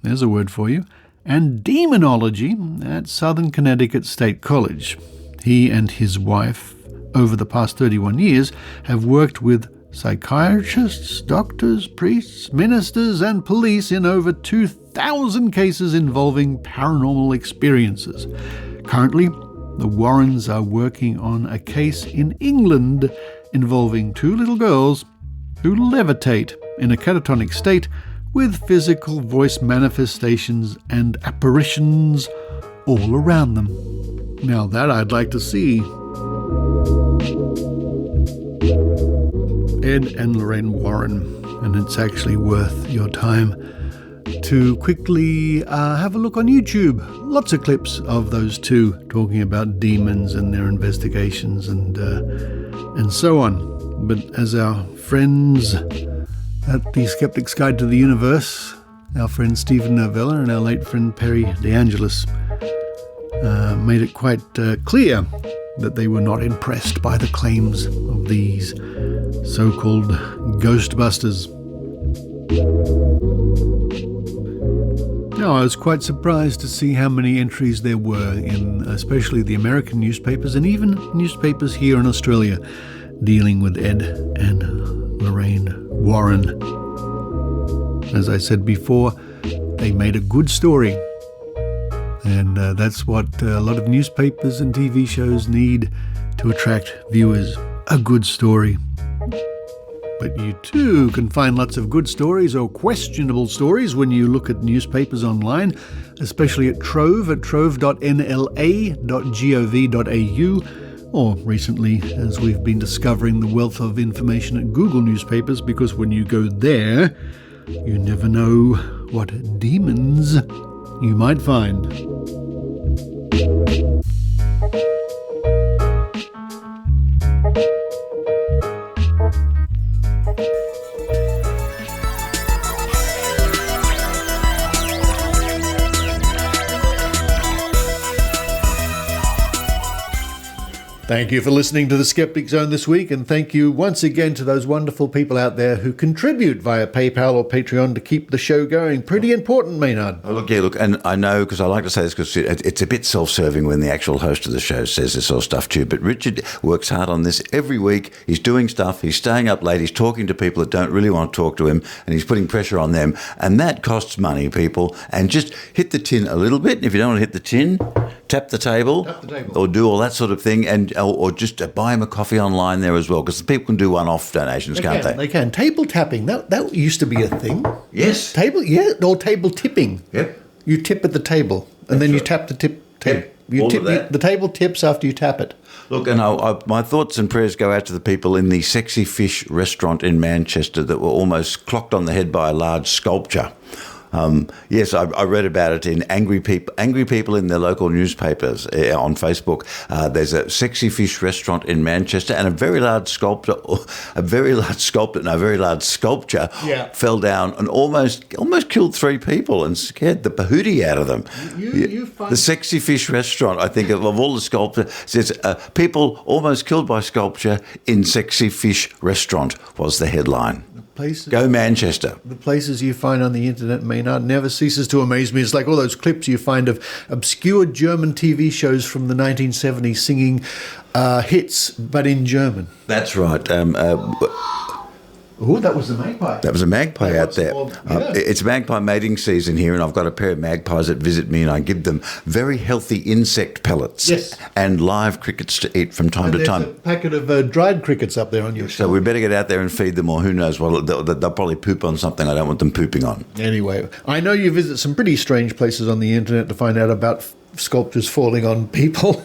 there's a word for you, and demonology at Southern Connecticut State College. He and his wife, over the past 31 years, have worked with psychiatrists, doctors, priests, ministers, and police in over 2,000 cases involving paranormal experiences. Currently, the Warrens are working on a case in England involving two little girls who levitate in a catatonic state with physical voice manifestations and apparitions all around them. Now that I'd like to see. Ed and Lorrain Warren, and it's actually worth your time to quickly have a look on YouTube. Lots of clips of those two talking about demons and their investigations and so on. But as our friends at the Skeptic's Guide to the Universe, our friend Stephen Novella and our late friend Perry DeAngelis made it quite clear that they were not impressed by the claims of these so-called Ghostbusters. Now, I was quite surprised to see how many entries there were in especially the American newspapers and even newspapers here in Australia dealing with Ed and Lorrain Warren. As I said before, they made a good story. And that's what a lot of newspapers and TV shows need to attract viewers. A good story. But you too can find lots of good stories or questionable stories when you look at newspapers online, especially at Trove at trove.nla.gov.au, or recently as we've been discovering the wealth of information at Google Newspapers, because when you go there, you never know what demons you might find. Thank you for listening to the Skeptic Zone this week, and thank you once again to those wonderful people out there who contribute via PayPal or Patreon to keep the show going. Pretty important, Maynard. Oh, look, and I know, because I like to say this because it's a bit self-serving when the actual host of the show says this sort of stuff too, but Richard works hard on this every week. He's doing stuff, he's staying up late, he's talking to people that don't really want to talk to him, and he's putting pressure on them, and that costs money, people. And just hit the tin a little bit, and if you don't want to hit the tin, tap the table, or do all that sort of thing, and or just buy him a coffee online there as well, because people can do one-off donations, can't they? They can. Table tapping, that used to be a thing. Yes. Or table tipping. Yep. You tip at the table, and then you tap the tip. Yep. You All of that. the table tips after you tap it. Look, and my thoughts and prayers go out to the people in the Sexy Fish restaurant in Manchester that were almost clocked on the head by a large sculpture. Yes, I read about it in angry people in their local newspapers on Facebook. There's a Sexy Fish restaurant in Manchester, and a very large sculpture fell down and almost killed 3 people and scared the bahootie out of them. The Sexy Fish restaurant, I think, of all the sculpture, says people almost killed by sculpture in Sexy Fish restaurant was the headline. Go Manchester. The places you find on the internet, Maynard, never ceases to amaze me. It's like all those clips you find of obscure German TV shows from the 1970s singing hits, but in German. That's right. Oh, that was a magpie. That was a magpie out there. Yeah. It's magpie mating season here, and I've got a pair of magpies that visit me, and I give them very healthy insect pellets and live crickets to eat from time to time. There's a packet of dried crickets up there on your So we better get out there and feed them, or who knows, they'll probably poop on something I don't want them pooping on. Anyway, I know you visit some pretty strange places on the internet to find out about sculptures falling on people.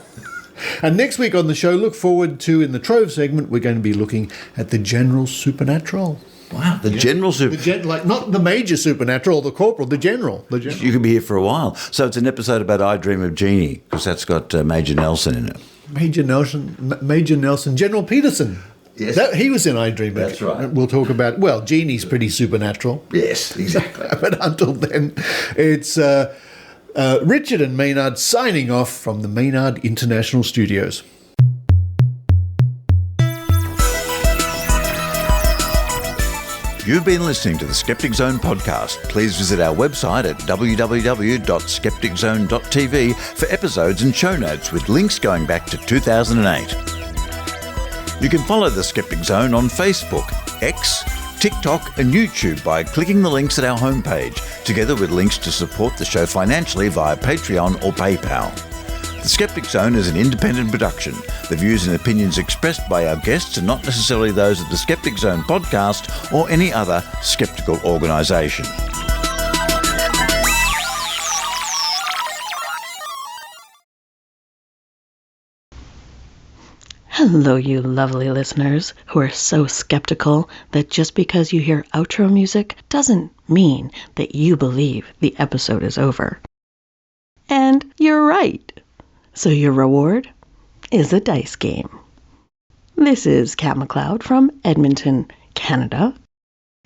And next week on the show, look forward to, in the Trove segment, we're going to be looking at the general supernatural. Wow, the general supernatural. Like not the major supernatural, the corporal, the general. You could be here for a while. So it's an episode about I Dream of Jeannie, because that's got Major Nelson in it. Major Nelson, General Peterson. Yes. He was in I Dream of That's right. We'll talk about, well, Jeannie's pretty supernatural. Yes, exactly. But until then, it's Richard and Maynard signing off from the Maynard International Studios. You've been listening to the Skeptic Zone podcast. Please visit our website at www.skepticzone.tv for episodes and show notes with links going back to 2008. You can follow the Skeptic Zone on Facebook, X, TikTok and YouTube by clicking the links at our homepage, together with links to support the show financially via Patreon or PayPal. The Skeptic Zone is an independent production. The views and opinions expressed by our guests are not necessarily those of the Skeptic Zone podcast or any other skeptical organisation. Hello, you lovely listeners who are so skeptical that just because you hear outro music doesn't mean that you believe the episode is over. And you're right. So your reward is a dice game. This is Kat McLeod from Edmonton, Canada.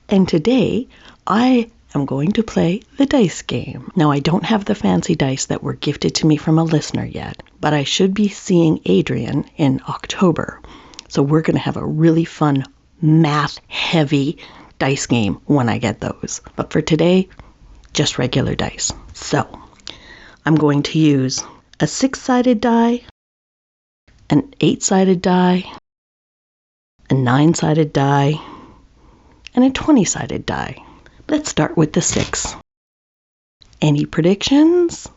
And today I am going to play the dice game. Now, I don't have the fancy dice that were gifted to me from a listener yet, but I should be seeing Adrian in October. So we're going to have a really fun, math-heavy dice game when I get those. But for today, just regular dice. So I'm going to use a 6-sided die, an 8-sided die, a 9-sided die, and a 20-sided die. Let's start with the 6. Any predictions?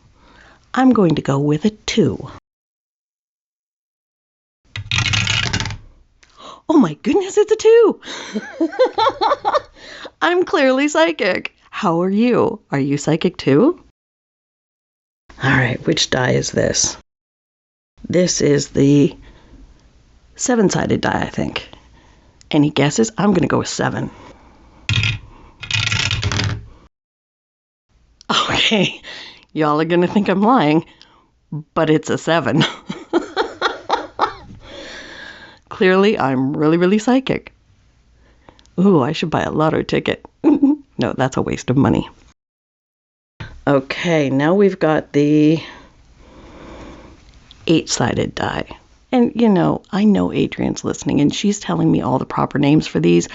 I'm going to go with a 2. Oh my goodness, it's a 2! I'm clearly psychic. How are you? Are you psychic too? Alright, which die is this? This is the 7-sided die, I think. Any guesses? I'm going to go with 7. Okay, y'all are going to think I'm lying, but it's a 7. Clearly, I'm really, really psychic. Ooh, I should buy a lotto ticket. No, that's a waste of money. Okay, now we've got the 8-sided die. And, you know, I know Adrian's listening, and she's telling me all the proper names for these.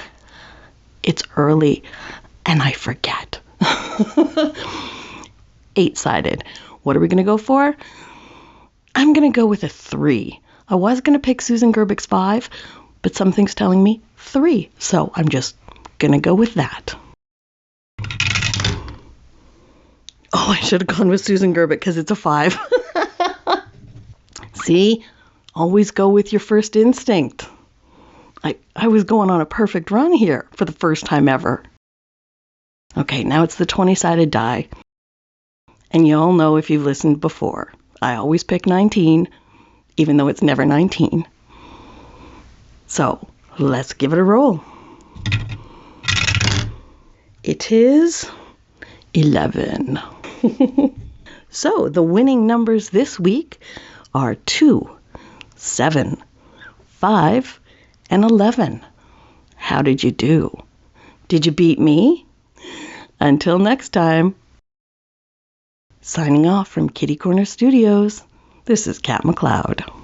It's early, and I forget. 8-sided. What are we going to go for? I'm going to go with a 3. I was going to pick Susan Gerbich's 5, but something's telling me 3. So I'm just going to go with that. Oh, I should have gone with Susan Gerbich because it's a 5. See? Always go with your first instinct. I was going on a perfect run here for the first time ever. Okay, now it's the 20-sided die. And you all know if you've listened before, I always pick 19, even though it's never 19. So, let's give it a roll. It is 11. So, the winning numbers this week are 2, 7, 5, and 11. How did you do? Did you beat me? Until next time. Signing off from Kitty Corner Studios, this is Kat McLeod.